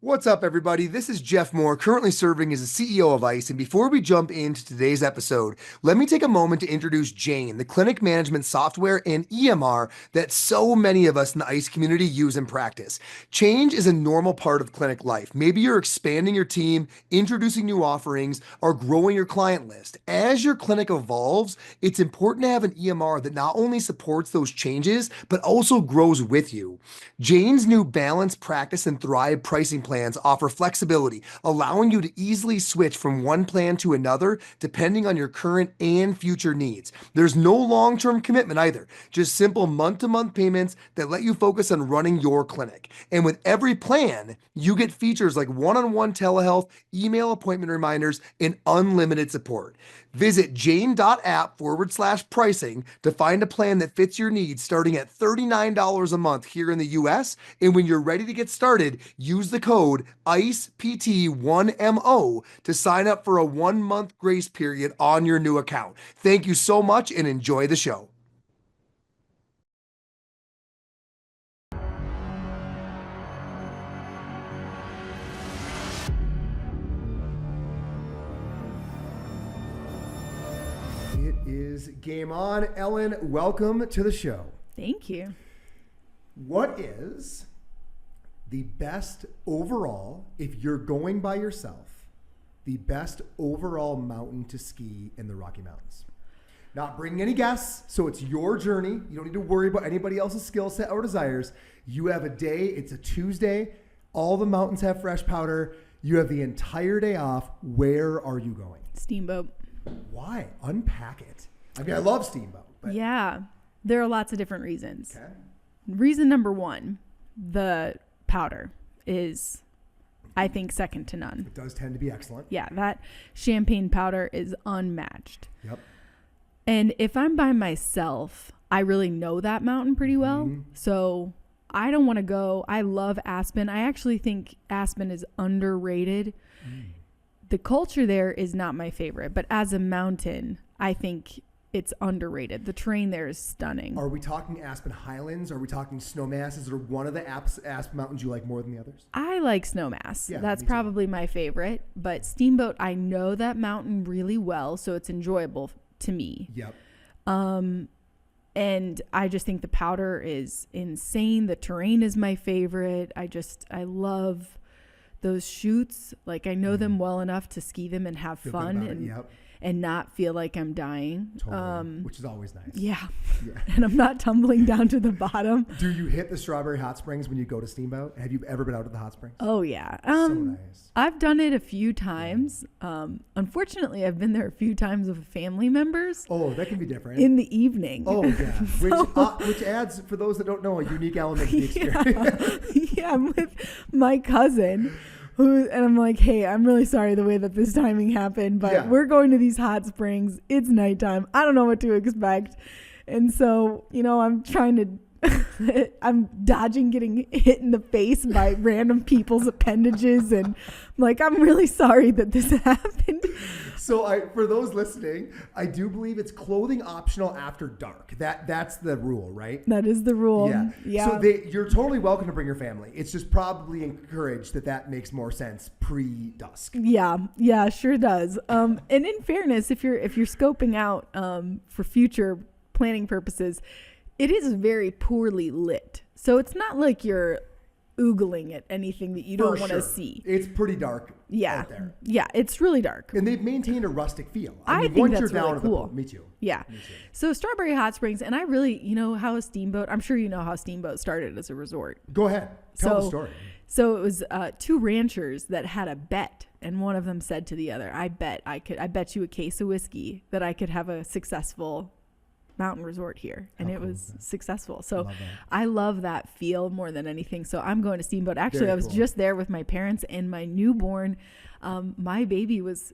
What's up, everybody? This is Jeff Moore, currently serving as the CEO of ICE. And before we jump into today's episode, let me take a moment to introduce Jane, the clinic management software and EMR that so many of us in the ICE community use and practice. Change is a normal part of clinic life. Maybe you're expanding your team, introducing new offerings, or growing your client list. As your clinic evolves, it's important to have an EMR that not only supports those changes, but also grows with you. Jane's new Balance, Practice, and Thrive pricing plans offer flexibility, allowing you to easily switch from one plan to another depending on your current and future needs. There's no long-term commitment either, just simple month-to-month payments that let you focus on running your clinic. And with every plan, you get features like one-on-one telehealth, email appointment reminders, and unlimited support. Visit jane.app/pricing to find a plan that fits your needs, starting at $39 a month here in the US. And when you're ready to get started, use the code ICEPT1MO to sign up for a 1-month grace period on your new account. Thank you so much and enjoy the show. It is game on. Ellen, welcome to the show. Thank you. What is the best overall, if you're going by yourself, the best overall mountain to ski in the Rocky Mountains? Not bringing any guests, so it's your journey. You don't need to worry about anybody else's skill set or desires. You have a day, it's a Tuesday. All the mountains have fresh powder. You have the entire day off. Where are you going? Steamboat. Why? Unpack it. I mean, I love Steamboat. But... Yeah, there are lots of different reasons. Okay. Reason number one, the powder is, I think, second to none. It does tend to be excellent. Yeah, that champagne powder is unmatched. Yep. And if I'm by myself, I really know that mountain pretty well. Mm-hmm. So I don't want to go. I love Aspen. I actually think Aspen is underrated. The culture there is not my favorite, but as a mountain, I think it's underrated. The terrain there is stunning. Are we talking Aspen Highlands? Are we talking Snowmass? Is there one of the Aspen Mountains you like more than the others? I like Snowmass. Yeah, that's probably my favorite. But Steamboat, I know that mountain really well, so it's enjoyable to me. Yep. And I just think the powder is insane. The terrain is my favorite. I love those chutes. Like, I know them well enough to ski them and have fun and not feel like I'm dying. Totally. Which is always nice. Yeah. And I'm not tumbling down to the bottom. Do you hit the Strawberry Hot Springs when you go to Steamboat? Have you ever been out to the hot springs? Oh, yeah. So nice. I've done it a few times. Unfortunately, I've been there a few times with family members. Oh, that can be different. In the evening. Oh, yeah. Which adds, for those that don't know, a unique element to the experience. Yeah, I'm with my cousin. And I'm like, hey, I'm really sorry the way that this timing happened, but we're going to these hot springs. It's nighttime. I don't know what to expect. And so, I'm trying to, I'm dodging getting hit in the face by random people's appendages. And I'm like, I'm really sorry that this happened. So for those listening, I do believe it's clothing optional after dark. That's the rule, right? That is the rule. Yeah. So you're totally welcome to bring your family. It's just probably encouraged that makes more sense pre-dusk. Yeah, sure does. And in fairness, if you're scoping out for future planning purposes, it is very poorly lit. So it's not like you're oogling at anything that you don't want to see. It's pretty dark out there. Yeah, it's really dark. And they've maintained a rustic feel. I think that's really cool. Me too. Yeah. Me too. So Strawberry Hot Springs, and I really, how a Steamboat, I'm sure you know how Steamboat started as a resort. Go ahead. Tell the story. So it was two ranchers that had a bet, and one of them said to the other, I bet you a case of whiskey that I could have a successful mountain resort here, and it was successful. So I love that feel more than anything. So I'm going to Steamboat. Actually, I was just there with my parents and my newborn. My baby was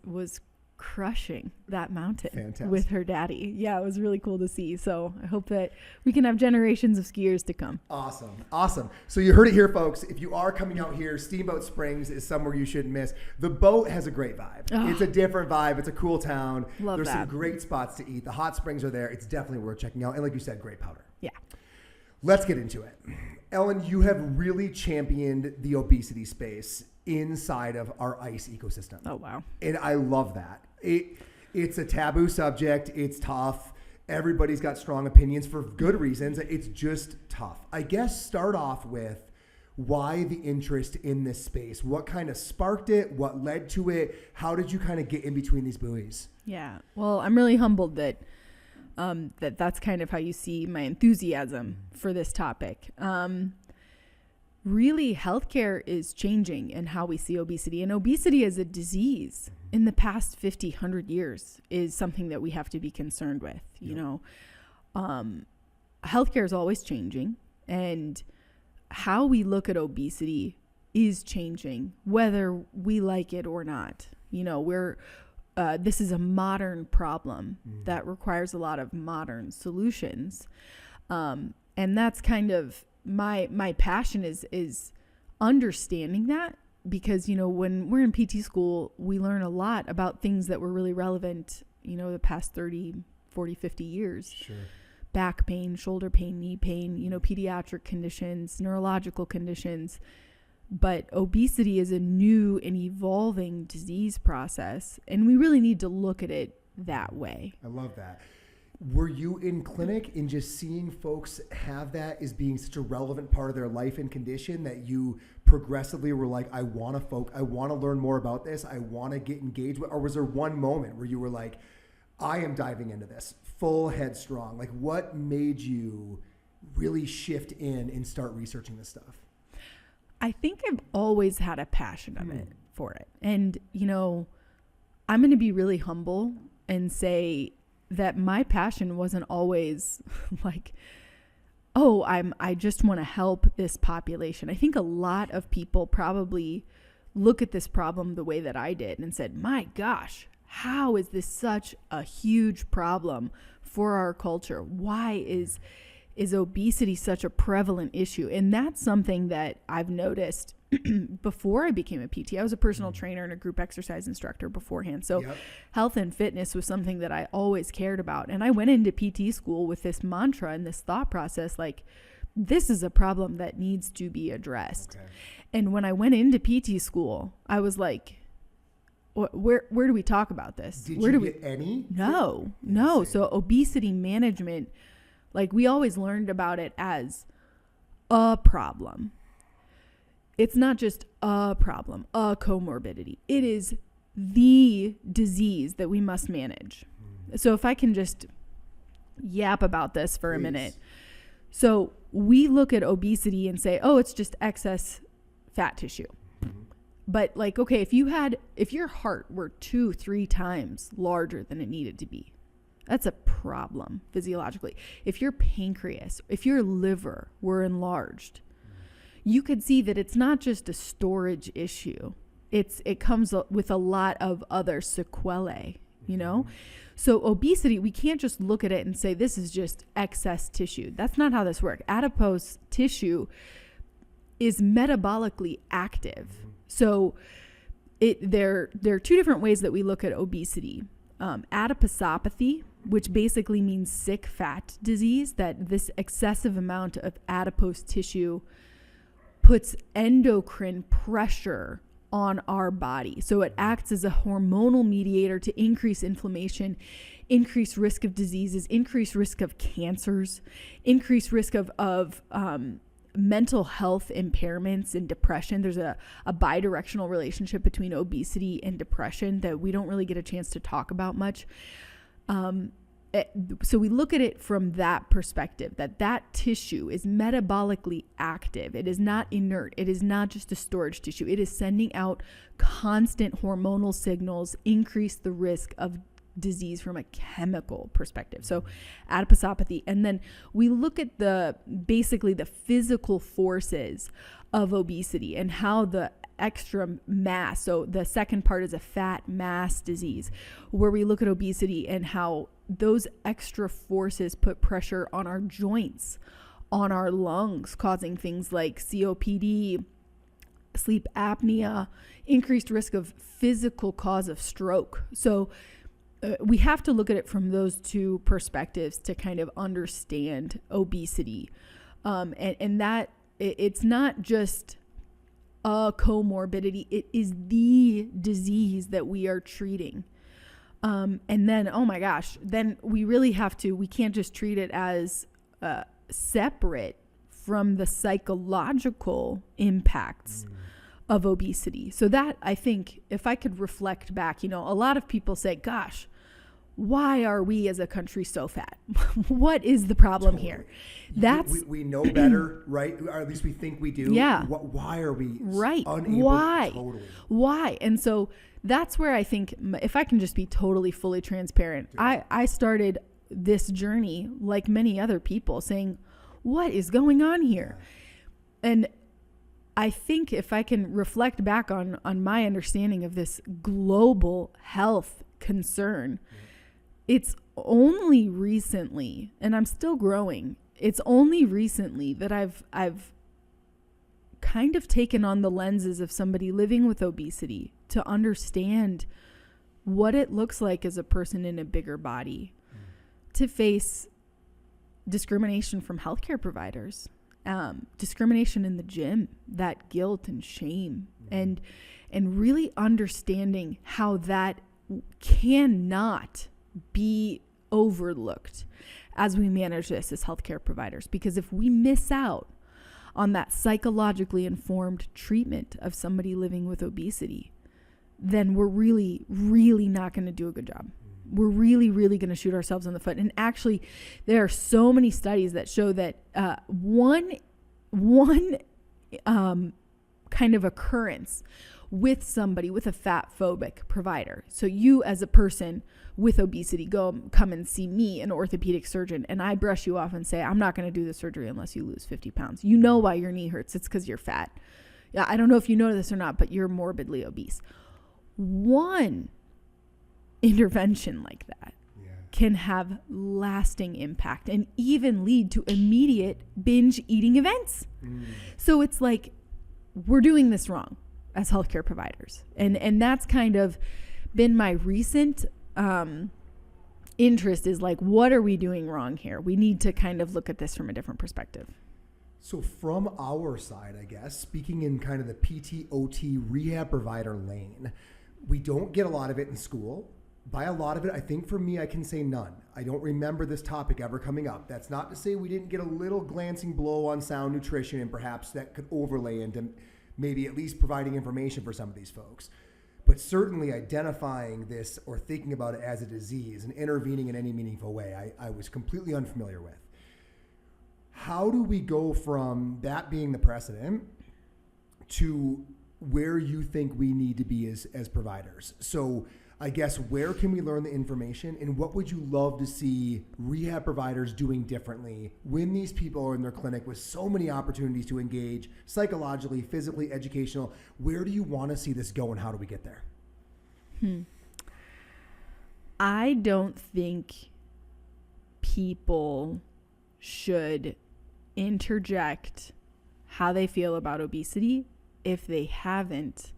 crushing that mountain with her daddy. Yeah, it was really cool to see. So I hope that we can have generations of skiers to come. Awesome. So you heard it here, folks. If you are coming out here, Steamboat Springs is somewhere you shouldn't miss. The boat has a great vibe. It's a different vibe. It's a cool town. There's some great spots to eat. The hot springs are there. It's definitely worth checking out. And like you said, great powder. Yeah. Let's get into it. Ellen, you have really championed the obesity space inside of our ICE ecosystem. Oh, wow. And I love that. It's a taboo subject. It's tough. Everybody's got strong opinions for good reasons. It's just tough. I guess start off with why the interest in this space? What kind of sparked it? What led to it? How did you kind of get in between these buoys? Yeah. Well, I'm really humbled that that's kind of how you see my enthusiasm for this topic. Really, healthcare is changing in how we see obesity. And obesity as a disease in the past 50, 100 years is something that we have to be concerned with. You know, healthcare is always changing, and how we look at obesity is changing, whether we like it or not. You know, this is a modern problem that requires a lot of modern solutions. And that's kind of my passion is understanding that, because, you know, when we're in PT school, we learn a lot about things that were really relevant, you know, the past 30, 40, 50 years. Sure. Back pain, shoulder pain, knee pain, you know, pediatric conditions, neurological conditions. But obesity is a new and evolving disease process, and we really need to look at it that way. I love that. Were you in clinic and just seeing folks have that as being such a relevant part of their life and condition that you progressively were like, I want to learn more about this. I want to get engaged with, or was there one moment where you were like, I am diving into this full headstrong? Like, what made you really shift in and start researching this stuff? I think I've always had a passion of it for it. And, you know, I'm going to be really humble and say that my passion wasn't always like, oh, I just want to help this population. I think a lot of people probably look at this problem the way that I did and said, my gosh, how is this such a huge problem for our culture? Why is obesity such a prevalent issue? And that's something that I've noticed before I became a PT. I was a personal trainer and a group exercise instructor beforehand. So health and fitness was something that I always cared about. And I went into PT school with this mantra and this thought process, like, this is a problem that needs to be addressed. Okay. And when I went into PT school, I was like, where do we talk about this? Did you get any? No. So obesity management, like, we always learned about it as a problem. It's not just a problem, a comorbidity. It is the disease that we must manage. So if I can just yap about this for a minute. So we look at obesity and say, oh, it's just excess fat tissue. But like, okay, if your heart were 2-3 times larger than it needed to be, that's a problem physiologically. If your pancreas, if your liver were enlarged, you could see that it's not just a storage issue. It comes with a lot of other sequelae, you know? So obesity, we can't just look at it and say, this is just excess tissue. That's not how this works. Adipose tissue is metabolically active. So there are two different ways that we look at obesity. Adiposopathy, which basically means sick fat disease, that this excessive amount of adipose tissue puts endocrine pressure on our body. So it acts as a hormonal mediator to increase inflammation, increase risk of diseases, increase risk of cancers, increase risk of mental health impairments and depression. There's a bidirectional relationship between obesity and depression that we don't really get a chance to talk about much. So we look at it from that perspective, that tissue is metabolically active. It is not inert. It is not just a storage tissue. It is sending out constant hormonal signals, increase the risk of disease from a chemical perspective. So adiposopathy. And then we look at basically the physical forces of obesity and how the extra mass, so the second part is a fat mass disease, where we look at obesity and how those extra forces put pressure on our joints, on our lungs, causing things like COPD, sleep apnea, increased risk of physical cause of stroke. So we have to look at it from those two perspectives to kind of understand obesity. And that it's not just a comorbidity. It is the disease that we are treating. And then, oh my gosh, then we really we can't just treat it as separate from the psychological impacts of obesity. So that, I think, if I could reflect back, a lot of people say, gosh, why are we as a country so fat? What is the problem here? We know better, right? Or at least we think we do. Yeah. Why are we unable? Why? Totally. Why? And so that's where I think, if I can just be totally, fully transparent, I started this journey like many other people saying, what is going on here? And I think if I can reflect back on my understanding of this global health concern, it's only recently, and I'm still growing, it's only recently that I've kind of taken on the lenses of somebody living with obesity to understand what it looks like as a person in a bigger body to face discrimination from healthcare providers, discrimination in the gym, that guilt and shame, and really understanding how that cannot be overlooked as we manage this as healthcare providers. Because if we miss out on that psychologically informed treatment of somebody living with obesity, then we're really, really not going to do a good job. We're really, really going to shoot ourselves in the foot. And actually, there are so many studies that show that one kind of occurrence with somebody with a fat phobic provider. So you as a person with obesity come and see me, an orthopedic surgeon, and I brush you off and say, I'm not going to do the surgery unless you lose 50 pounds. You know why your knee hurts. It's because you're fat. Yeah, I don't know if you know this or not, but you're morbidly obese. One intervention like that can have lasting impact and even lead to immediate binge eating events. So it's like we're doing this wrong as healthcare providers. And that's kind of been my recent interest, is like, what are we doing wrong here? We need to kind of look at this from a different perspective. So from our side, I guess, speaking in kind of the PT/OT rehab provider lane, we don't get a lot of it in school. By a lot of it, I think for me, I can say none. I don't remember this topic ever coming up. That's not to say we didn't get a little glancing blow on sound nutrition, and perhaps that could overlay into maybe at least providing information for some of these folks. But certainly identifying this or thinking about it as a disease and intervening in any meaningful way, I was completely unfamiliar with. How do we go from that being the precedent to where you think we need to be as providers? So I guess, where can we learn the information, and what would you love to see rehab providers doing differently when these people are in their clinic with so many opportunities to engage psychologically, physically, educational? Where do you want to see this go, and how do we get there? I don't think people should interject how they feel about obesity if they haven't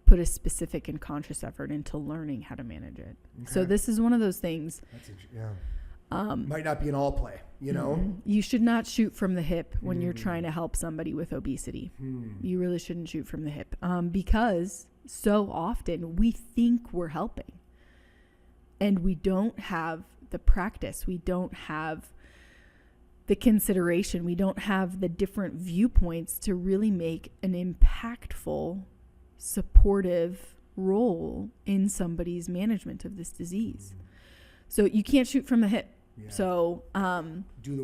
put a specific and conscious effort into learning how to manage it. Okay. So this is one of those things. Might not be an all play, you know? You should not shoot from the hip when you're trying to help somebody with obesity. You really shouldn't shoot from the hip, because so often we think we're helping and we don't have the practice. We don't have the consideration. We don't have the different viewpoints to really make an impactful, supportive role in somebody's management of this disease. So you can't shoot from the hip. Yeah. So do the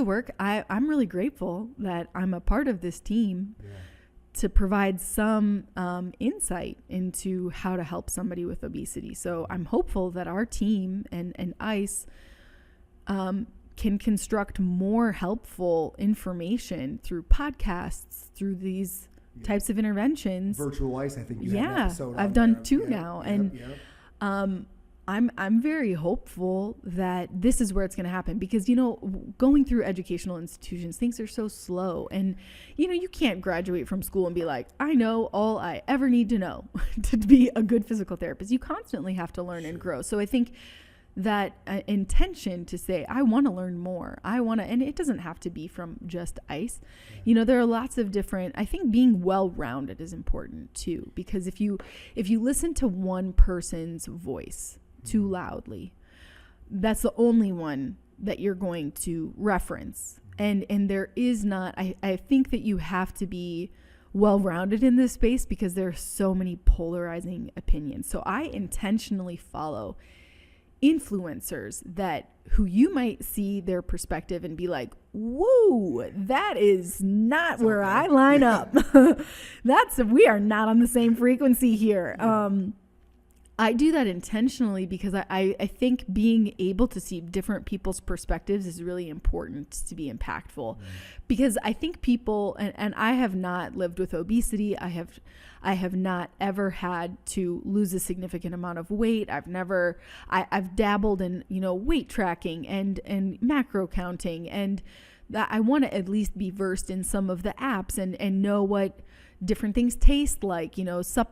work. I'm really grateful that I'm a part of this team to provide some insight into how to help somebody with obesity. So I'm hopeful that our team and ICE can construct more helpful information through podcasts, through these types of interventions. Virtual ICE, I think you have an episode I've done two now. I'm very hopeful that this is where it's going to happen, because, going through educational institutions, things are so slow, and, you can't graduate from school and be like, I know all I ever need to know to be a good physical therapist. You constantly have to learn and grow. So I think that intention to say, I want to learn more. And it doesn't have to be from just ice. There are lots of different, I think being well-rounded is important too, because if you listen to one person's voice too loudly, that's the only one that you're going to reference. And there is not, I think that you have to be well-rounded in this space because there are so many polarizing opinions. So I intentionally follow influencers who you might see their perspective and be like, whoa, that is not where I line up. We are not on the same frequency here. I do that intentionally because I think being able to see different people's perspectives is really important to be impactful. Because I think people, and I have not lived with obesity. I have not ever had to lose a significant amount of weight. I've dabbled in, weight tracking and macro counting. And I want to at least be versed in some of the apps and know what different things taste like,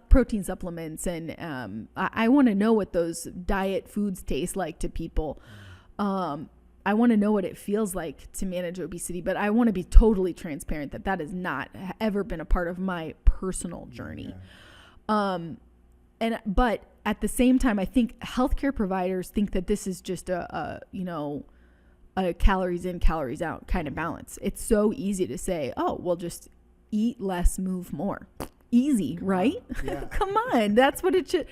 protein supplements. And I want to know what those diet foods taste like to people. I want to know what it feels like to manage obesity, but I want to be totally transparent that has not ever been a part of my personal journey. But at the same time, I think healthcare providers think that this is just a calories in, calories out kind of balance. It's so easy to say, oh, well, just eat less, move more. Easy, right? Yeah. Come on. That's what it should.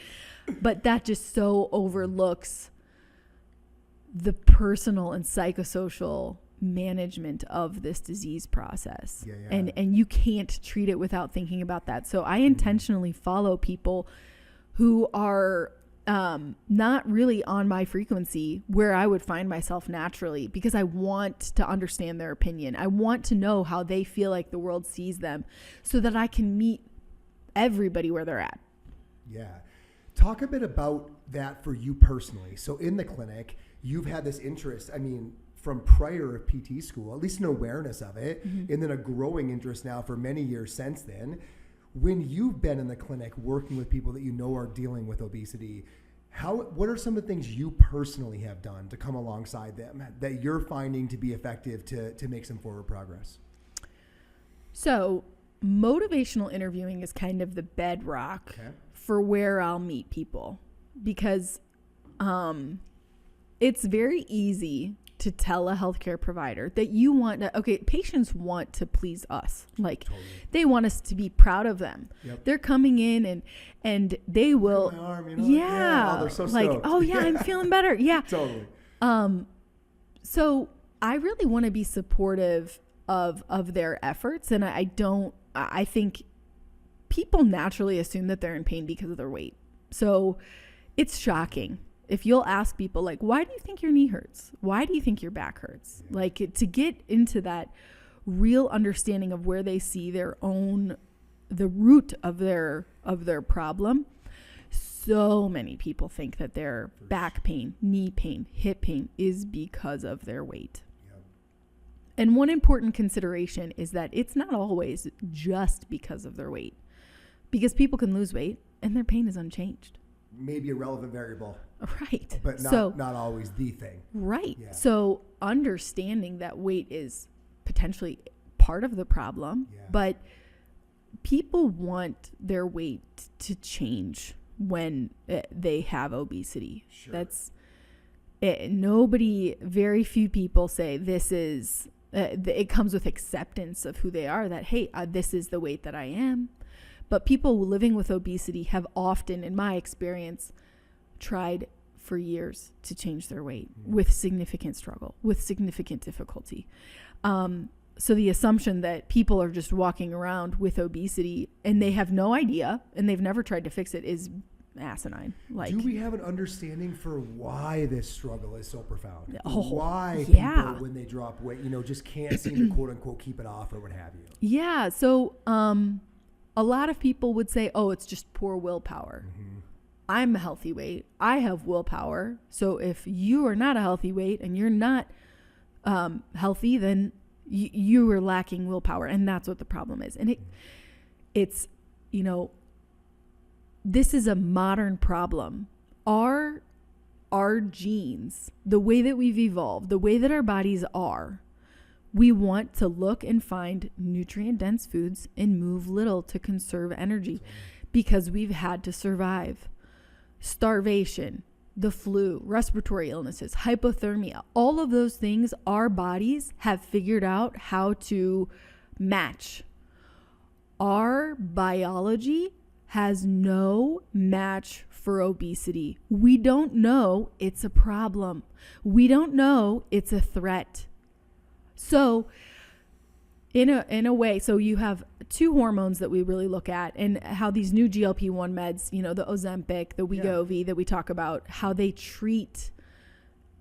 But that just so overlooks the personal and psychosocial management of this disease process. And you can't treat it without thinking about that. So I intentionally follow people who are not really on my frequency where I would find myself naturally, because I want to understand their opinion. I want to know how they feel like the world sees them so that I can meet everybody where they're at. Yeah. Talk a bit about that for you personally. So in the clinic, you've had this interest, from prior PT school, at least an awareness of it, and then a growing interest now for many years since then. When you've been in the clinic working with people that are dealing with obesity, what are some of the things you personally have done to come alongside them that you're finding to be effective to make some forward progress? So motivational interviewing is kind of the bedrock for where I'll meet people, because it's very easy to tell a healthcare provider that patients want to please us. They want us to be proud of them. Yep. They're coming in and they will, my arm, oh, they're so stoked. Oh yeah, I'm feeling better. Yeah. Totally. So I really want to be supportive of their efforts. And I think people naturally assume that they're in pain because of their weight. So it's shocking. If you'll ask people, why do you think your knee hurts? Why do you think your back hurts? To get into that real understanding of where they see the root of their problem. So many people think that their back pain, knee pain, hip pain is because of their weight. Yep. And one important consideration is that it's not always just because of their weight, because people can lose weight and their pain is unchanged. Maybe a relevant variable. Right. But not always the thing. Right. Yeah. So understanding that weight is potentially part of the problem, but people want their weight to change when they have obesity. Sure. That's it. Very few people say this is, it comes with acceptance of who they are, that, hey, this is the weight that I am. But people living with obesity have often, in my experience, tried for years to change their weight with significant struggle, with significant difficulty. So the assumption that people are just walking around with obesity and they have no idea and they've never tried to fix it is asinine. Do we have an understanding for why this struggle is so profound? Why people, when they drop weight, just can't seem to quote unquote keep it off or what have you? Yeah. So, a lot of people would say, oh, it's just poor willpower. Mm-hmm. I'm a healthy weight. I have willpower. So if you are not a healthy weight and you're not healthy, then you are lacking willpower. And that's what the problem is. And it's, this is a modern problem. Our our genes, the way that we've evolved, the way that our bodies are, we want to look and find nutrient-dense foods and move little to conserve energy because we've had to survive. Starvation, the flu, respiratory illnesses, hypothermia, all of those things our bodies have figured out how to match. Our biology has no match for obesity. We don't know it's a problem. We don't know it's a threat. So in a way, so you have two hormones that we really look at, and how these new GLP-1 meds, the Ozempic, the Wegovy that we talk about, how they treat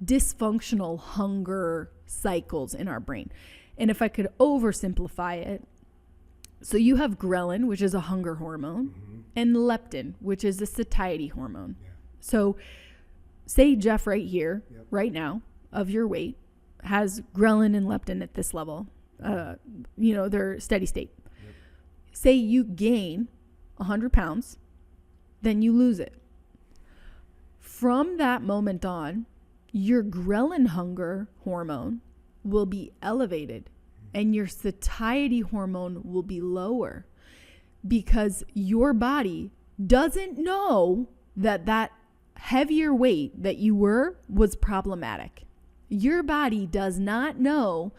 dysfunctional hunger cycles in our brain. And if I could oversimplify it, so you have ghrelin, which is a hunger hormone, and leptin, which is a satiety hormone. Yeah. So say Jeff right here, right now, of your weight, has ghrelin and leptin at this level. They're steady state. Yep. Say you gain 100 pounds, then you lose it. From that moment on, your ghrelin hunger hormone will be elevated and your satiety hormone will be lower because your body doesn't know that heavier weight that you were was problematic. Your body does not know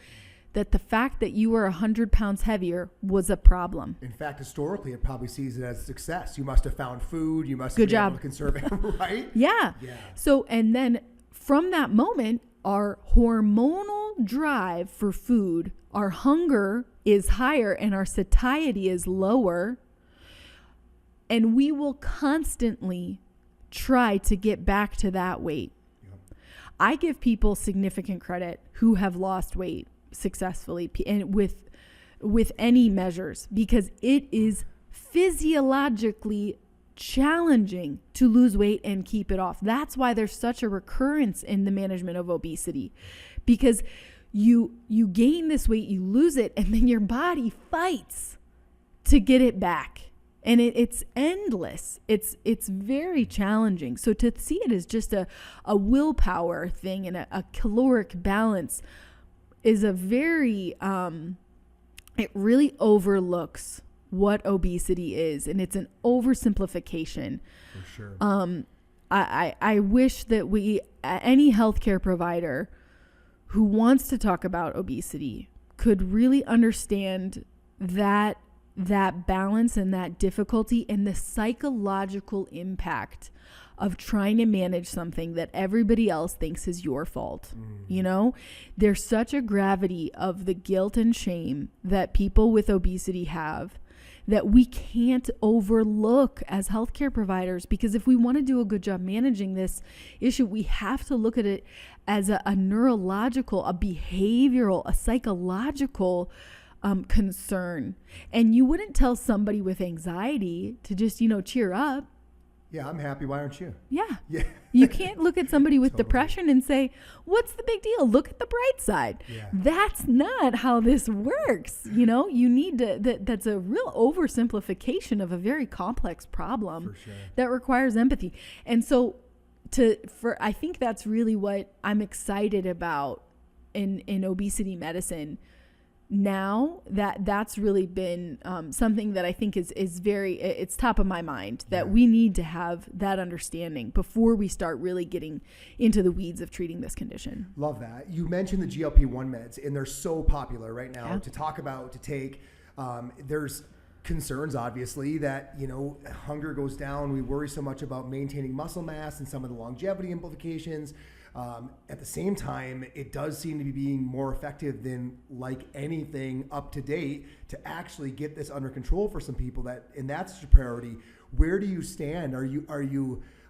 that the fact that you were 100 pounds heavier was a problem. In fact, historically, it probably sees it as success. You must have found food. You must have been able to conserve it, right? Yeah. So, and then from that moment, our hormonal drive for food, our hunger is higher and our satiety is lower. And we will constantly try to get back to that weight. I give people significant credit who have lost weight successfully and with any measures, because it is physiologically challenging to lose weight and keep it off. That's why there's such a recurrence in the management of obesity, because you gain this weight, you lose it, and then your body fights to get it back. And it's endless. It's very challenging. So to see it as just a willpower thing and a caloric balance is a very, it really overlooks what obesity is. And it's an oversimplification. For sure. I wish that any healthcare provider who wants to talk about obesity could really understand that balance and that difficulty and the psychological impact of trying to manage something that everybody else thinks is your fault. There's such a gravity of the guilt and shame that people with obesity have that we can't overlook as healthcare providers, because if we want to do a good job managing this issue, we have to look at it as a neurological, a behavioral, a psychological concern. And you wouldn't tell somebody with anxiety to just, cheer up. Yeah, I'm happy. Why aren't you? Yeah. You can't look at somebody with depression and say, what's the big deal? Look at the bright side. Yeah. That's not how this works. You need to, that's a real oversimplification of a very complex problem. For sure. That requires empathy. And so I think that's really what I'm excited about in obesity medicine. Now that's really been something that I think is it's top of my mind, that we need to have that understanding before we start really getting into the weeds of treating this condition. Love that. You mentioned the GLP-1 meds, and they're so popular right now to talk about, to take. There's concerns, obviously, that, hunger goes down. We worry so much about maintaining muscle mass and some of the longevity implications. At the same time, it does seem to be being more effective than like anything up to date to actually get this under control for some people, and that's your priority. Where do you stand? Are you,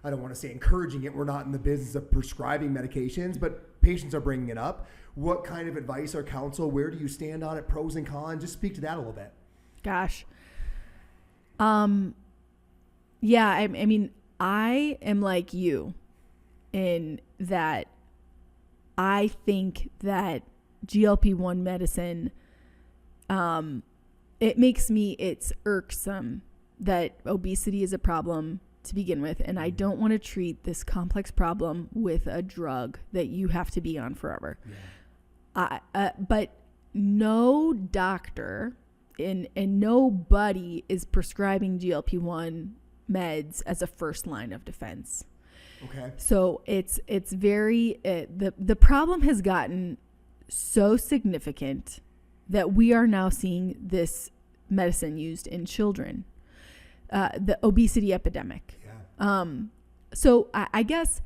I don't want to say encouraging it. We're not in the business of prescribing medications, but patients are bringing it up. What kind of advice or counsel, where do you stand on it? Pros and cons? Just speak to that a little bit. Gosh. Yeah, I mean, I am like you in that I think that GLP-1 medicine, it's irksome that obesity is a problem to begin with, and I don't want to treat this complex problem with a drug that you have to be on forever. But no doctor and nobody is prescribing GLP-1 meds as a first line of defense. Okay. So it's very the problem has gotten so significant that we are now seeing this medicine used in children, the obesity epidemic. Yeah. So I guess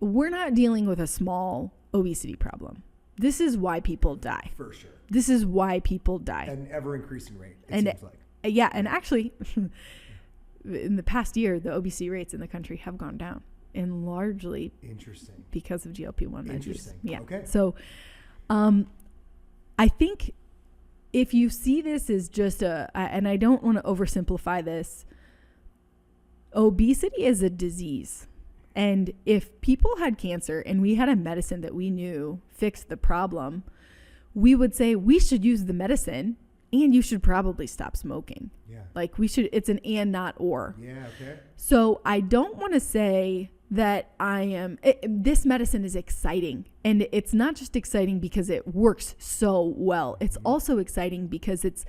we're not dealing with a small obesity problem. This is why people die. For sure. This is why people die. At an ever increasing rate, seems like. Yeah, and actually, in the past year, the obesity rates in the country have gone down, and largely because of GLP-1 meds. Interesting. Yeah. Okay. So, I think if you see this as just and I don't want to oversimplify this, obesity is a disease. And if people had cancer and we had a medicine that we knew fixed the problem, we would say we should use the medicine and you should probably stop smoking. Yeah. Like it's an and not or. Yeah, okay. So I don't want to say that this medicine is exciting. And it's not just exciting because it works so well. It's also exciting because it's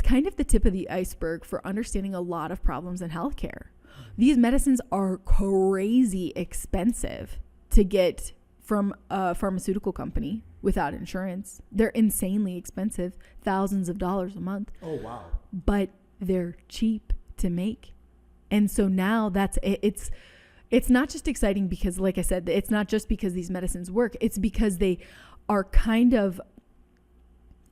kind of the tip of the iceberg for understanding a lot of problems in healthcare. These medicines are crazy expensive to get from a pharmaceutical company without insurance. They're insanely expensive, thousands of dollars a month. Oh, wow. But they're cheap to make. And so now it's not just exciting because, like I said, it's not just because these medicines work. It's because they are kind of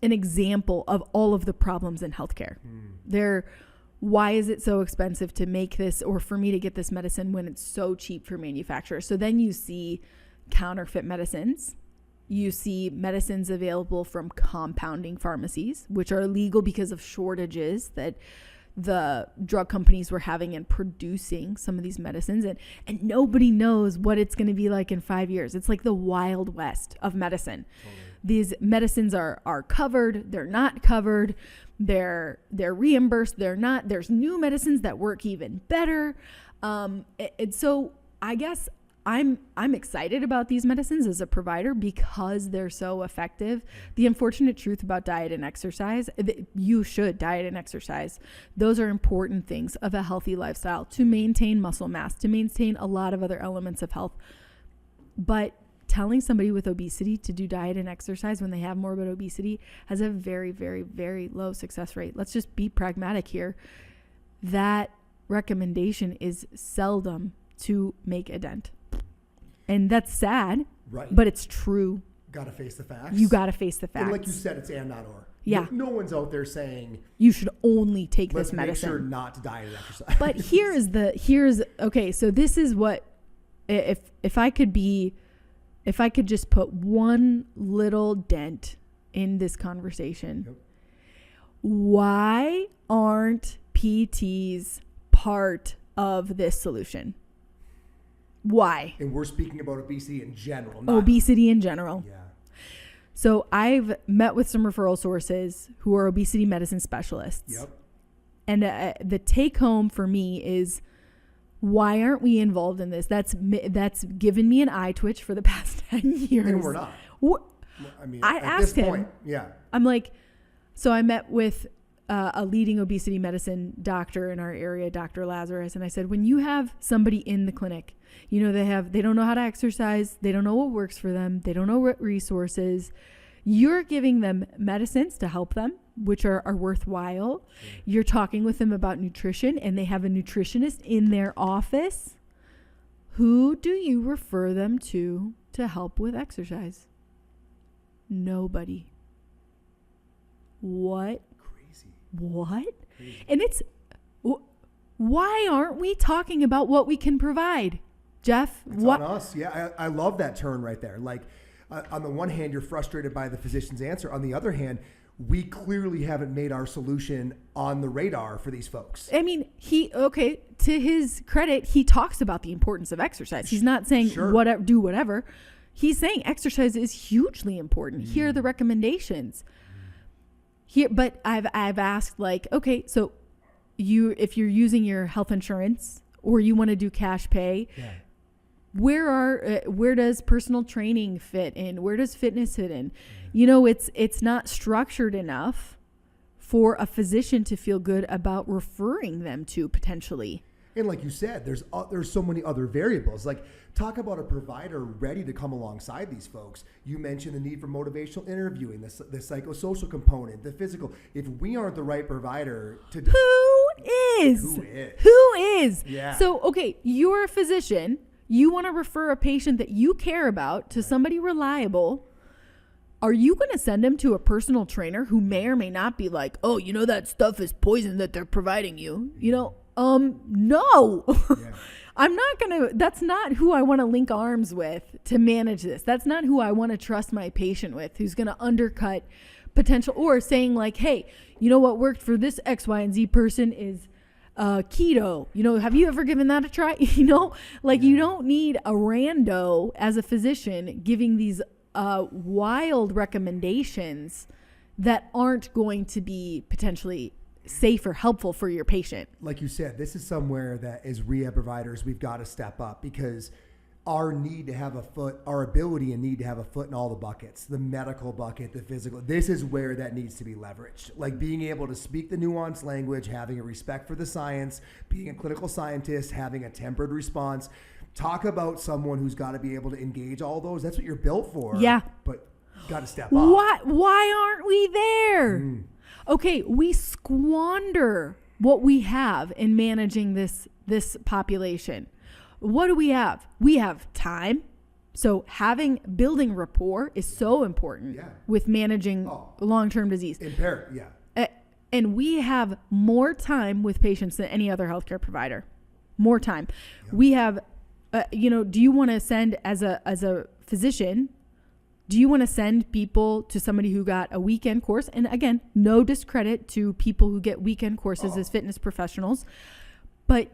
an example of all of the problems in healthcare. Why is it so expensive to make this or for me to get this medicine when it's so cheap for manufacturers? So then you see counterfeit medicines. You see medicines available from compounding pharmacies, which are illegal because of shortages that the drug companies were having in producing some of these medicines. And nobody knows what it's going to be like in 5 years. It's like the Wild West of medicine. Totally. These medicines are covered. They're not covered. They're reimbursed. They're not. There's new medicines that work even better. And so I guess I'm excited about these medicines as a provider because they're so effective. The unfortunate truth about diet and exercise, you should diet and exercise. Those are important things of a healthy lifestyle to maintain muscle mass, to maintain a lot of other elements of health. But telling somebody with obesity to do diet and exercise when they have morbid obesity has a very, very, very low success rate. Let's just be pragmatic here. That recommendation is seldom to make a dent. And that's sad, right? But it's true. Got to face the facts. You got to face the facts. And like you said, it's and not or. Yeah. No one's out there saying you should only take this medicine. Let's make sure not to diet and exercise. But okay. So this is what if I could just put one little dent in this conversation. Yep. Why aren't PTs part of this solution? Why? And we're speaking about obesity in general. Obesity in general. Yeah. So I've met with some referral sources who are obesity medicine specialists. Yep. And the take home for me is, why aren't we involved in this? That's given me an eye twitch for the past 10 years. And we're not. I asked him. Yeah. I'm like, so I met with a leading obesity medicine doctor in our area, Dr. Lazarus. And I said, when you have somebody in the clinic, they don't know how to exercise. They don't know what works for them. They don't know what resources. You're giving them medicines to help them, which are worthwhile. Yeah. You're talking with them about nutrition, and they have a nutritionist in their office. Who do you refer them to help with exercise? Nobody. What? Crazy. What? Crazy. And why aren't we talking about what we can provide? Jeff, it's on us. Yeah, I love that turn right there. Like, on the one hand, you're frustrated by the physician's answer. On the other hand, we clearly haven't made our solution on the radar for these folks. I mean, to his credit, he talks about the importance of exercise. He's not saying do whatever. He's saying exercise is hugely important. Here are the recommendations. Here, but I've asked, like, okay, so if you're using your health insurance or you want to do cash pay, where does personal training fit in? Where does fitness fit in? It's not structured enough for a physician to feel good about referring them to potentially. And like you said, there's so many other variables. Like, talk about a provider ready to come alongside these folks. You mentioned the need for motivational interviewing, the psychosocial component, the physical. If we aren't the right provider to Who is? Yeah. So, okay, you're a physician. You want to refer a patient that you care about to somebody reliable. Are you going to send them to a personal trainer who may or may not be like, oh, that stuff is poison that they're providing you? No. Yeah. That's not who I want to link arms with to manage this. That's not who I want to trust my patient with, who's going to undercut potential, or saying like, hey, what worked for this X, Y, and Z person is keto. Have you ever given that a try? You don't need a rando as a physician giving these wild recommendations that aren't going to be potentially safe or helpful for your patient. Like you said, this is somewhere that as rehab providers, we've got to step up, because our ability and need to have a foot in all the buckets, the medical bucket, the physical, this is where that needs to be leveraged. Like being able to speak the nuanced language, having a respect for the science, being a clinical scientist, having a tempered response. Talk about someone who's got to be able to engage all those. That's what you're built for. Yeah. But got to step up. Why aren't we there? Okay, we squander what we have in managing this population. What do we have? We have time. So building rapport is so important with managing long-term disease. Imperative, and we have more time with patients than any other healthcare provider. More time. Yep. We have, do you want to send as a physician? Do you want to send people to somebody who got a weekend course? And again, no discredit to people who get weekend courses as fitness professionals, but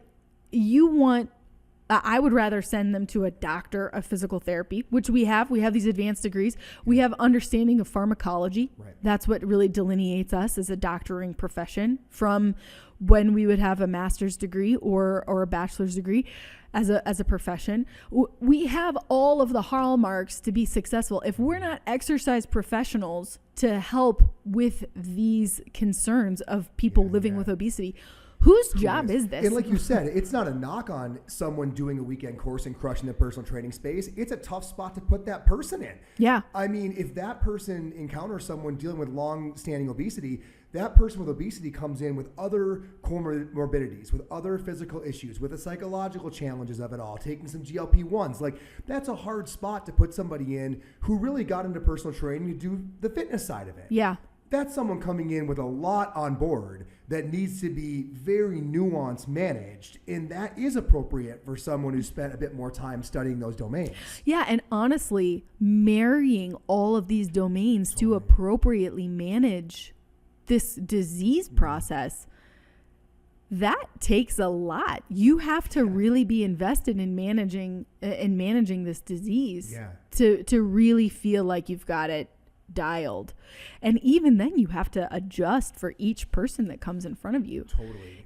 I would rather send them to a doctor of physical therapy, which we have. We have these advanced degrees. We have understanding of pharmacology. Right. That's what really delineates us as a doctoring profession from when we would have a master's degree or a bachelor's degree as a profession. We have all of the hallmarks to be successful. If we're not exercise professionals to help with these concerns of people living with obesity, whose job is this? And like you said, it's not a knock on someone doing a weekend course and crushing the personal training space. It's a tough spot to put that person in. Yeah. I mean, if that person encounters someone dealing with long-standing obesity, that person with obesity comes in with other comorbidities, with other physical issues, with the psychological challenges of it all, taking some GLP-1s. Like, that's a hard spot to put somebody in who really got into personal training to do the fitness side of it. Yeah. That's someone coming in with a lot on board that needs to be very nuanced managed, and that is appropriate for someone who spent a bit more time studying those domains. Yeah, and honestly, marrying all of these domains to appropriately manage this disease process, that takes a lot. You have to really be invested in managing this disease to really feel like you've got it dialed. And even then you have to adjust for each person that comes in front of you. Totally.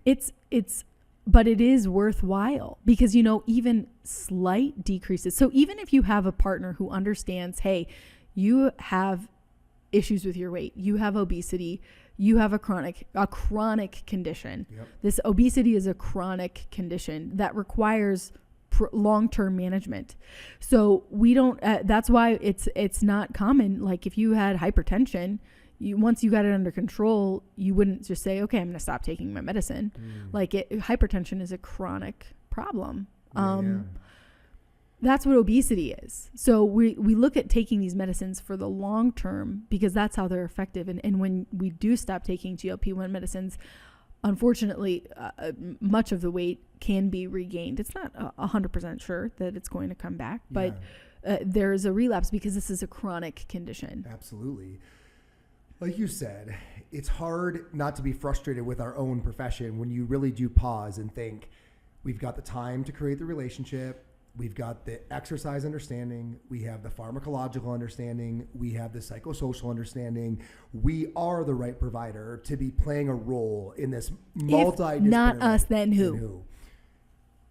But it is worthwhile because, even slight decreases. So even if you have a partner who understands, hey, you have issues with your weight, you have obesity, you have a chronic condition. Yep. This obesity is a chronic condition that requires long-term management. So we don't, that's why it's not common. Like if you had hypertension, once you got it under control, you wouldn't just say, okay, I'm going to stop taking my medicine. Hypertension is a chronic problem. That's what obesity is. So we look at taking these medicines for the long term because that's how they're effective. And when we do stop taking GLP-1 medicines, unfortunately, much of the weight can be regained. It's not 100% sure that it's going to come back, but there's a relapse because this is a chronic condition. Absolutely. Like you said, it's hard not to be frustrated with our own profession when you really do pause and think, we've got the time to create the relationship. we've got the exercise understanding, we have the pharmacological understanding, we have the psychosocial understanding. We are the right provider to be playing a role in this multidisciplinary. If not us, then who?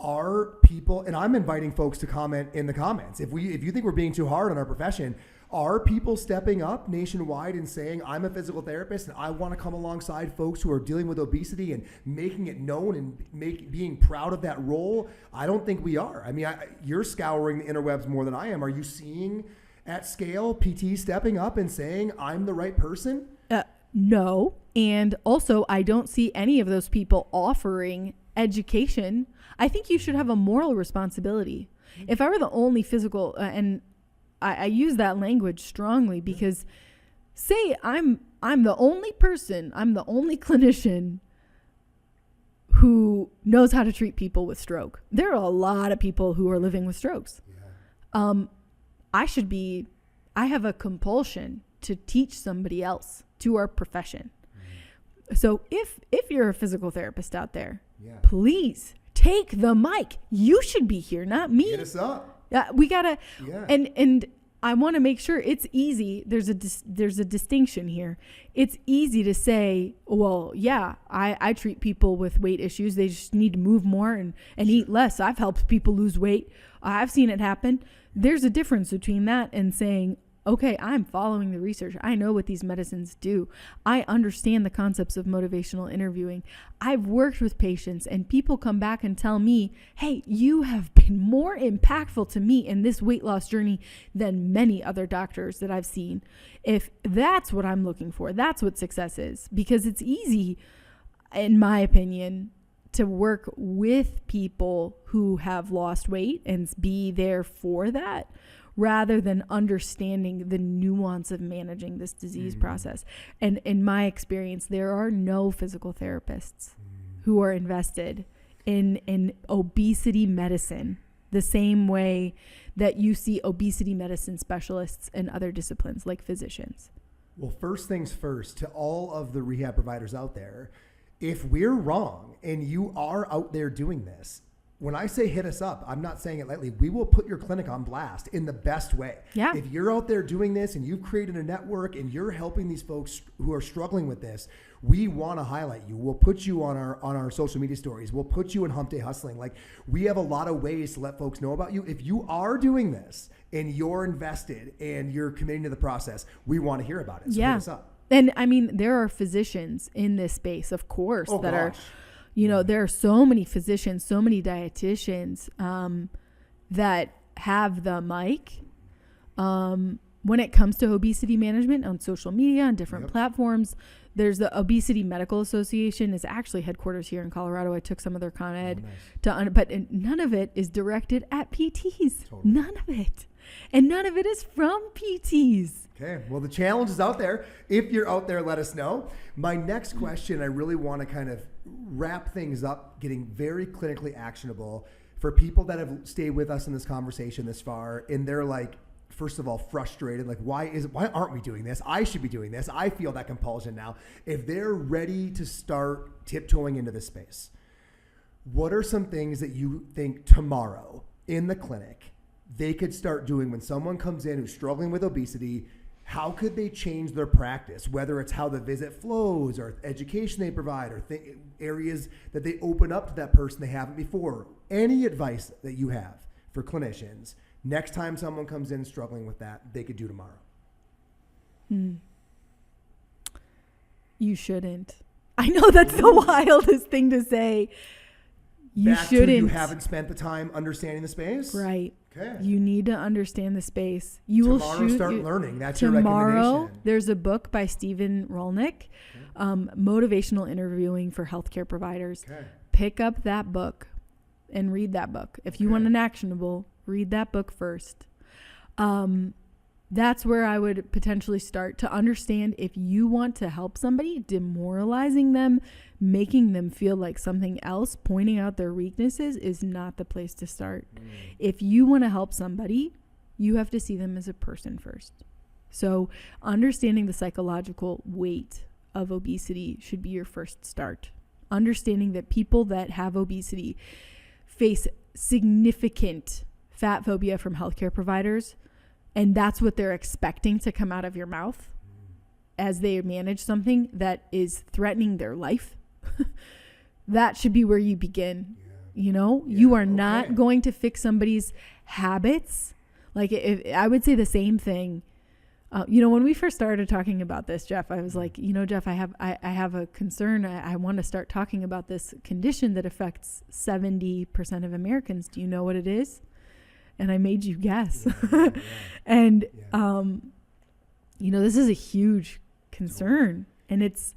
Are people, and I'm inviting folks to comment in the comments. If you think we're being too hard on our profession, are people stepping up nationwide and saying, I'm a physical therapist and I want to come alongside folks who are dealing with obesity and making it known and being proud of that role? I don't think we are. I mean, you're scouring the interwebs more than I am. Are you seeing at scale PT stepping up and saying, I'm the right person? No. And also, I don't see any of those people offering education. I think you should have a moral responsibility. If I were the only physical, and I use that language strongly because say I'm the only person, I'm the only clinician who knows how to treat people with stroke. There are a lot of people who are living with strokes. Yeah. I have a compulsion to teach somebody else to our profession. So if you're a physical therapist out there, please take the mic. You should be here, not me. Get us up. We gotta, and I want to make sure it's easy. There's a distinction here. It's easy to say, well, yeah, I treat people with weight issues. They just need to move more and eat less. I've helped people lose weight. I've seen it happen. There's a difference between that and saying, okay, I'm following the research. I know what these medicines do. I understand the concepts of motivational interviewing. I've worked with patients and people come back and tell me, hey, you have been more impactful to me in this weight loss journey than many other doctors that I've seen. If that's what I'm looking for, that's what success is, because it's easy, in my opinion, to work with people who have lost weight and be there for that, rather than understanding the nuance of managing this disease process. And in my experience, there are no physical therapists who are invested in obesity medicine the same way that you see obesity medicine specialists in other disciplines like physicians. Well, first things first, to all of the rehab providers out there, if we're wrong and you are out there doing this, when I say hit us up, I'm not saying it lightly. We will put your clinic on blast in the best way. Yeah. If you're out there doing this and you've created a network and you're helping these folks who are struggling with this, we want to highlight you. We'll put you on our social media stories. We'll put you in Hump Day Hustling. Like, we have a lot of ways to let folks know about you. If you are doing this and you're invested and you're committing to the process, we want to hear about it. So hit us up. And I mean, there are physicians in this space, of course, are, there are so many physicians, so many dietitians that have the mic when it comes to obesity management on social media, on different platforms. There's the Obesity Medical Association is actually headquarters here in Colorado. I took some of their con ed but none of it is directed at PTs. Totally. None of it. And none of it is from PTs. Okay. Well, the challenge is out there. If you're out there, let us know. My next question, I really want to kind of wrap things up, getting very clinically actionable for people that have stayed with us in this conversation this far. And they're like, first of all, frustrated. Like, why aren't we doing this? I should be doing this. I feel that compulsion now. If they're ready to start tiptoeing into this space, what are some things that you think tomorrow in the clinic they could start doing when someone comes in who's struggling with obesity? How could they change their practice, whether it's how the visit flows or education they provide or areas that they open up to that person they haven't before? Any advice that you have for clinicians next time someone comes in struggling with that, they could do tomorrow? You shouldn't. I know that's the wildest thing to say. You shouldn't. You haven't spent the time understanding the space? Right. Okay. You need to understand the space. Tomorrow start learning. That's your recommendation. Tomorrow, there's a book by Stephen Rolnick, Motivational Interviewing for Healthcare Providers. Okay. Pick up that book and read that book. If you want an actionable, read that book first. That's where I would potentially start to understand if you want to help somebody, demoralizing them, making them feel like something else, pointing out their weaknesses is not the place to start. If you want to help somebody, you have to see them as a person first. So understanding the psychological weight of obesity should be your first start. Understanding that people that have obesity face significant fat phobia from healthcare providers, and that's what they're expecting to come out of your mouth as they manage something that is threatening their life, that should be where you begin. You know, you are not going to fix somebody's habits. Like, I would say the same thing. You know, when we first started talking about this, Jeff, I was like, you know, Jeff, I have a concern. I want to start talking about this condition that affects 70% of Americans. Do you know what it is? And I made you guess. And, you know, this is a huge concern. And it's,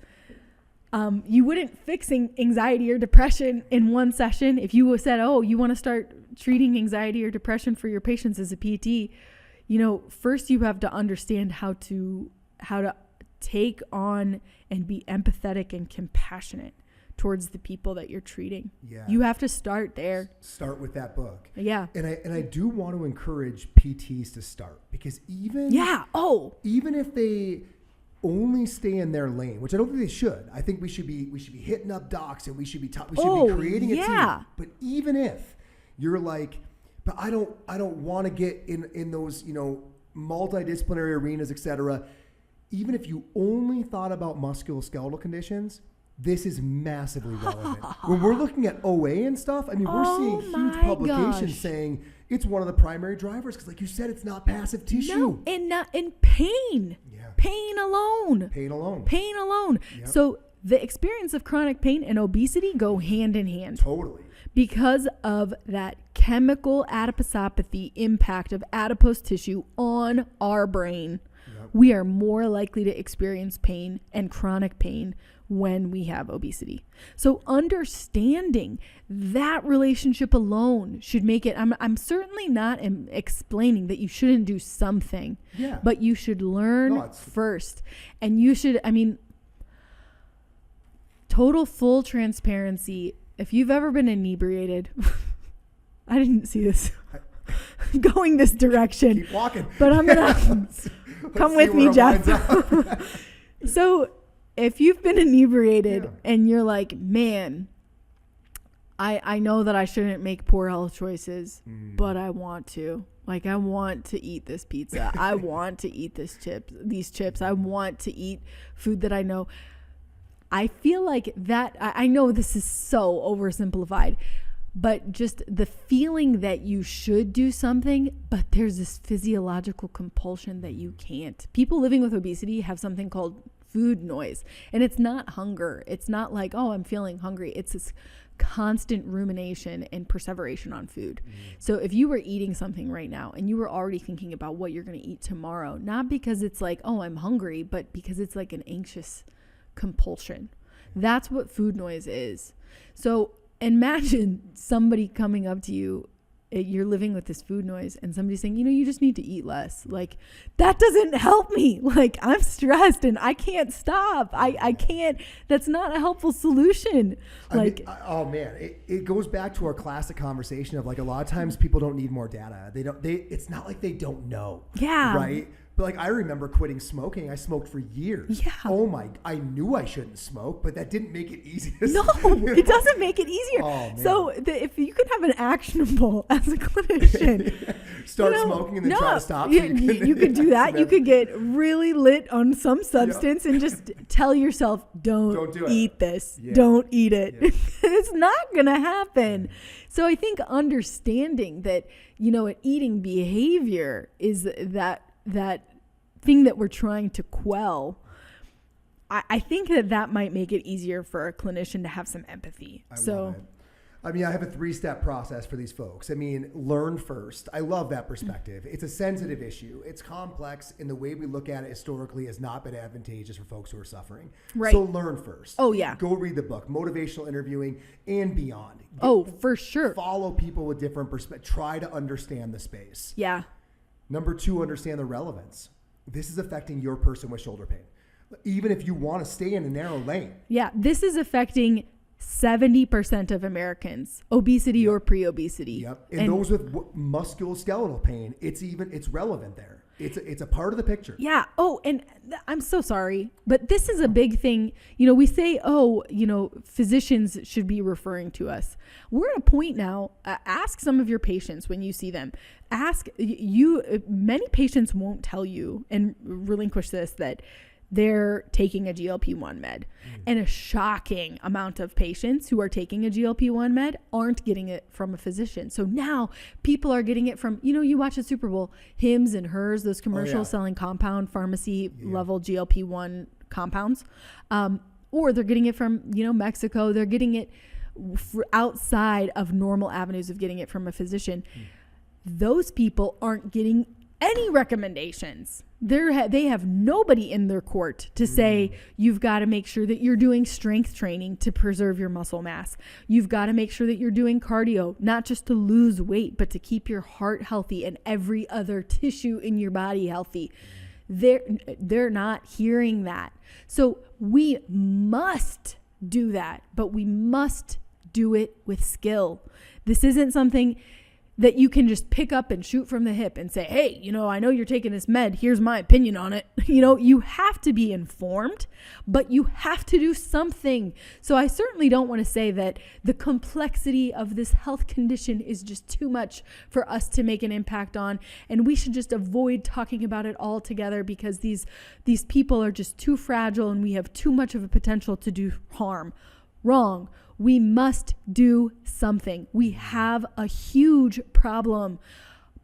you wouldn't fix anxiety or depression in one session. If you said, oh, you want to start treating anxiety or depression for your patients as a PT, you know, first you have to understand how to take on and be empathetic and compassionate towards the people that you're treating. Yeah. You have to start there. Start with that book. Yeah. And I do want to encourage PTs to start, because even if they only stay in their lane, which I don't think they should. I think we should be hitting up docs, and we should be creating a team. But even if you're like, but I don't want to get in those, you know, multidisciplinary arenas, etc. Even if you only thought about musculoskeletal conditions, this is massively relevant. When we're looking at OA and stuff, I mean, we're seeing huge publications saying it's one of the primary drivers, because, like you said, it's not passive tissue. No, and not in pain. Yeah. Pain alone. Yep. So the experience of chronic pain and obesity go hand in hand. Totally. Because of that chemical adiposopathy impact of adipose tissue on our brain. Yep. We are more likely to experience pain and chronic pain when we have obesity. So understanding that relationship alone should make it, I'm certainly not explaining that you shouldn't do something, but you should learn first. And you should, I mean, total full transparency. If you've ever been inebriated, I didn't see this going this direction. Keep walking. But I'm going to come with me, Jeff. So if you've been inebriated and you're like, man, I know that I shouldn't make poor health choices, but I want to. Like, I want to eat this pizza. I want to eat these chips. I want to eat food that I know. I feel like that, I know this is so oversimplified, but just the feeling that you should do something, but there's this physiological compulsion that you can't. People living with obesity have something called food noise, and it's not hunger. It's not like, oh, I'm feeling hungry. It's this constant rumination and perseveration on food. So if you were eating something right now and you were already thinking about what you're going to eat tomorrow, not because it's like, oh, I'm hungry, but because it's like an anxious compulsion. That's what food noise is. So imagine somebody coming up to you, you're living with this food noise, and somebody saying, you know, you just need to eat less. Like, that doesn't help me. Like, I'm stressed and I can't stop. I can't. That's not a helpful solution. Like, oh man, it goes back to our classic conversation of, like, a lot of times people don't need more data. It's not like they don't know. Yeah. Right. But, like, I remember quitting smoking. I smoked for years. Yeah. Oh I knew I shouldn't smoke, but that didn't make it easy to smoke. No, it doesn't make it easier. Oh, man. So if you could have an actionable as a clinician. Start smoking and then try to stop. You could do that. You could get really lit on some substance and just tell yourself, don't eat this. Yeah. Don't eat it. Yeah. It's not going to happen. So I think understanding that, you know, an eating behavior is that thing that we're trying to quell, I think that might make it easier for a clinician to have some empathy. I love it. I mean, I have a 3-step process for these folks. I mean, learn first. I love that perspective. It's a sensitive issue. It's complex, and the way we look at it historically has not been advantageous for folks who are suffering. Right. So learn first. Oh, yeah. Go read the book, Motivational Interviewing and Beyond. For sure. Follow people with different perspectives. Try to understand the space. Yeah. Number 2, understand the relevance. This is affecting your person with shoulder pain, even if you want to stay in a narrow lane. Yeah, this is affecting 70% of Americans, obesity or pre-obesity. Yep. And those with musculoskeletal pain, it's relevant there. It's a part of the picture. Yeah. Oh, and I'm so sorry, but this is a big thing. We say, physicians should be referring to us. We're at a point now. Ask some of your patients when you see them. Many patients won't tell you and relinquish this, that they're taking a GLP-1 med. And a shocking amount of patients who are taking a GLP-1 med aren't getting it from a physician. So now people are getting it from, you watch the Super Bowl, Hims and Hers, those commercials selling compound pharmacy level GLP-1 compounds. Or they're getting it from, Mexico. They're getting it outside of normal avenues of getting it from a physician. Those people aren't getting any recommendations. They have nobody in their court to say, you've got to make sure that you're doing strength training to preserve your muscle mass. You've got to make sure that you're doing cardio, not just to lose weight, but to keep your heart healthy and every other tissue in your body healthy. They're not hearing that. So we must do that, but we must do it with skill. This isn't something that you can just pick up and shoot from the hip and say, hey, I know you're taking this med. Here's my opinion on it. You have to be informed, but you have to do something. So I certainly don't want to say that the complexity of this health condition is just too much for us to make an impact on. And we should just avoid talking about it altogether because these people are just too fragile and we have too much of a potential to do harm. Wrong. We must do something. We have a huge problem.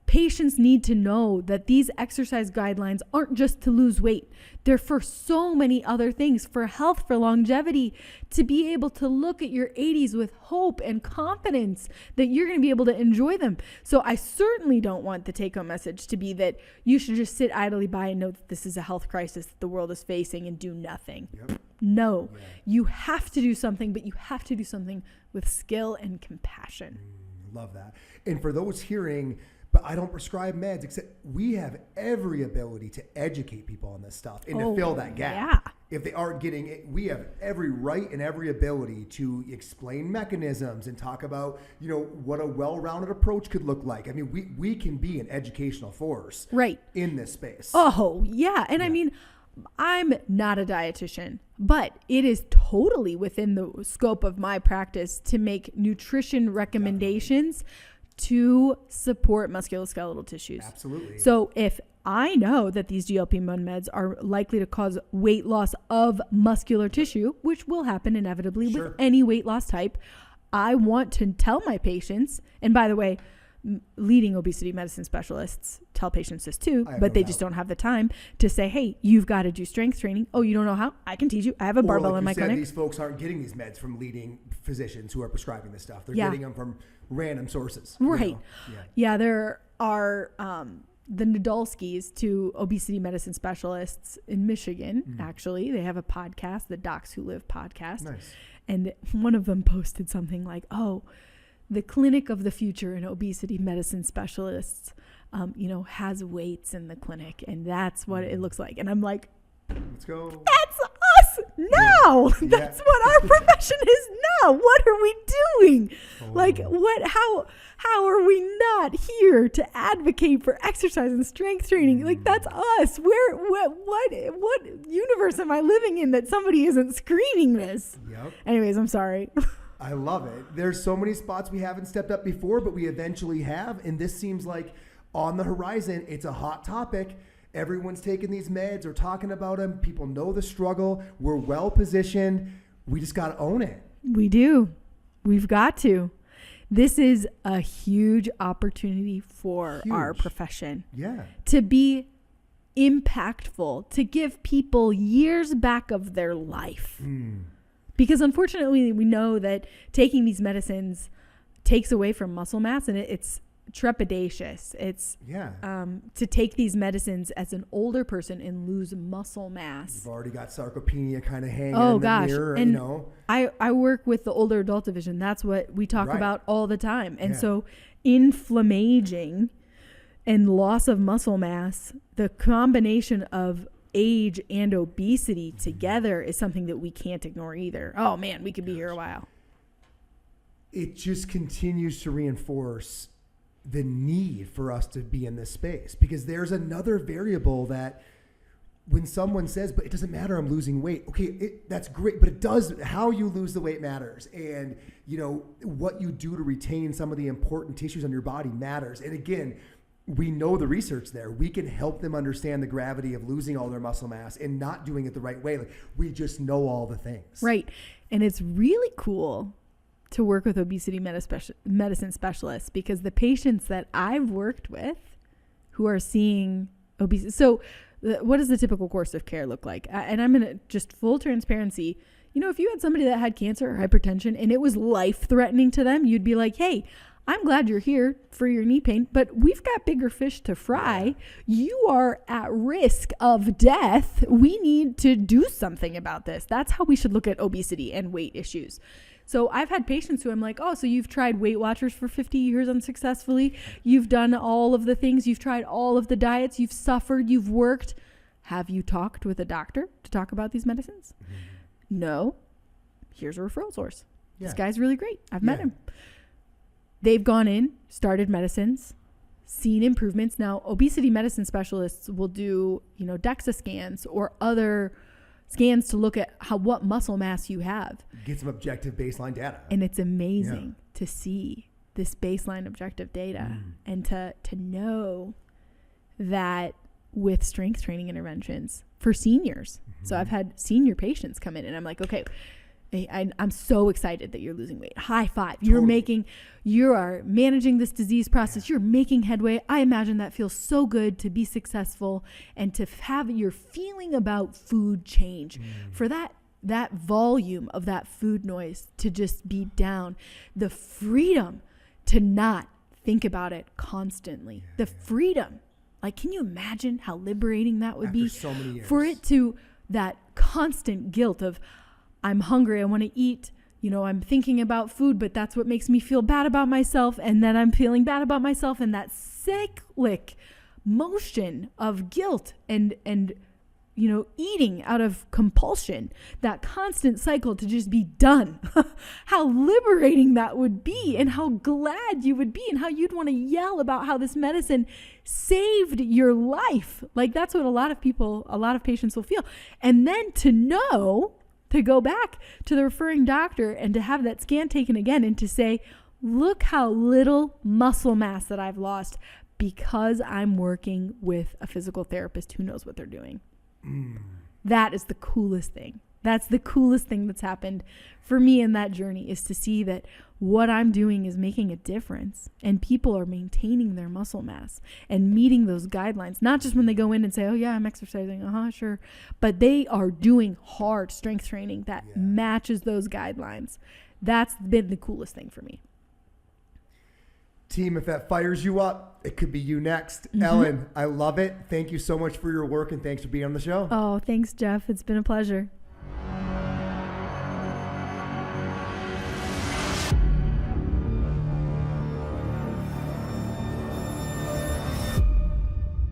Patients need to know that these exercise guidelines aren't just to lose weight. They're for so many other things, for health, for longevity, to be able to look at your 80s with hope and confidence that you're going to be able to enjoy them. So I certainly don't want the take-home message to be that you should just sit idly by and know that this is a health crisis that the world is facing and do nothing. Yep. No, you have to do something, but you have to do something with skill and compassion. Love that. And for those hearing, but I don't prescribe meds, except we have every ability to educate people on this stuff and to fill that gap. Yeah. If they aren't getting it, we have every right and every ability to explain mechanisms and talk about, what a well-rounded approach could look like. I mean, we can be an educational force in this space. Oh, yeah. And I mean, I'm not a dietitian, but it is totally within the scope of my practice to make nutrition recommendations to support musculoskeletal tissues. Absolutely. So if I know that these GLP-1 meds are likely to cause weight loss of muscular tissue, which will happen inevitably with any weight loss type, I want to tell my patients, and by the way, leading obesity medicine specialists tell patients this too, but they just don't have the time to say, hey, you've got to do strength training. Oh, you don't know how? I can teach you. I have a barbell in my clinic. These folks aren't getting these meds from leading physicians who are prescribing this stuff. They're getting them from random sources. Right. Yeah, there are the Nadolskis, to obesity medicine specialists in Michigan, actually. They have a podcast, the Docs Who Live podcast. Nice. And one of them posted something like, the clinic of the future in obesity medicine specialists, has weights in the clinic, and that's what it looks like. And I'm like, let's go. That's us now. Yeah. That's what our profession is now. What are we doing? How are we not here to advocate for exercise and strength training? Like, that's us. What universe am I living in that somebody isn't screaming this? Yep. Anyways, I'm sorry. I love it. There's so many spots we haven't stepped up before, but we eventually have. And this seems like on the horizon. It's a hot topic. Everyone's taking these meds or talking about them. People know the struggle. We're well positioned. We just got to own it. We do. We've got to. This is a huge opportunity for our profession. Yeah. To be impactful, to give people years back of their life. Because unfortunately, we know that taking these medicines takes away from muscle mass, and it's trepidatious. It's to take these medicines as an older person and lose muscle mass. You've already got sarcopenia kind of hanging in the mirror, and I work with the older adult division. That's what we talk about all the time. And so inflammaging and loss of muscle mass, the combination of age and obesity together is something that we can't ignore either. Oh man, we could be here a while. It just continues to reinforce the need for us to be in this space, because there's another variable that when someone says, but it doesn't matter, I'm losing weight. Okay, that's great, but it does, how you lose the weight matters. And, you know, what you do to retain some of the important tissues on your body matters. And again, we know the research there. We can help them understand the gravity of losing all their muscle mass and not doing it the right way. Like, we just know all the things. Right. And it's really cool to work with obesity medicine specialists, because the patients that I've worked with who are seeing obesity. So what does the typical course of care look like? And I'm going to just full transparency. You know, if you had somebody that had cancer or hypertension and it was life-threatening to them, you'd be like, hey, I'm glad you're here for your knee pain, but we've got bigger fish to fry. You are at risk of death. We need to do something about this. That's how we should look at obesity and weight issues. So I've had patients who I'm like, oh, so you've tried Weight Watchers for 50 years unsuccessfully. You've done all of the things. You've tried all of the diets. You've suffered. You've worked. Have you talked with a doctor to talk about these medicines? Mm-hmm. No. Here's a referral source. Yeah. This guy's really great. I've met him. They've gone in, started medicines, seen improvements. Now, obesity medicine specialists will do, you know, DEXA scans or other scans to look at what muscle mass you have. Get some objective baseline data. And it's amazing to see this baseline objective data and to know that with strength training interventions for seniors. So I've had senior patients come in and I'm like, okay, I'm so excited that you're losing weight. High five. You are managing this disease process. You're making headway. I imagine that feels so good to be successful and to have your feeling about food change. For that volume of that food noise to just be down. The freedom to not think about it constantly. The freedom. Like, can you imagine how liberating that would be? So many years. For it to, that constant guilt of, I'm hungry, I want to eat, you know, I'm thinking about food, but that's what makes me feel bad about myself. And then I'm feeling bad about myself. And that cyclic motion of guilt and, you know, eating out of compulsion, that constant cycle to just be done. How liberating that would be, and how glad you would be, and how you'd want to yell about how this medicine saved your life. Like, that's what a lot of patients will feel. And then to go back to the referring doctor and to have that scan taken again and to say, look how little muscle mass that I've lost because I'm working with a physical therapist who knows what they're doing. That is the coolest thing. That's the coolest thing that's happened for me in that journey, is to see that what I'm doing is making a difference and people are maintaining their muscle mass and meeting those guidelines. Not just when they go in and say, oh yeah, I'm exercising. Sure. But they are doing hard strength training that matches those guidelines. That's been the coolest thing for me. Team, if that fires you up, it could be you next. Ellen, I love it. Thank you so much for your work and thanks for being on the show. Oh, thanks, Jeff. It's been a pleasure.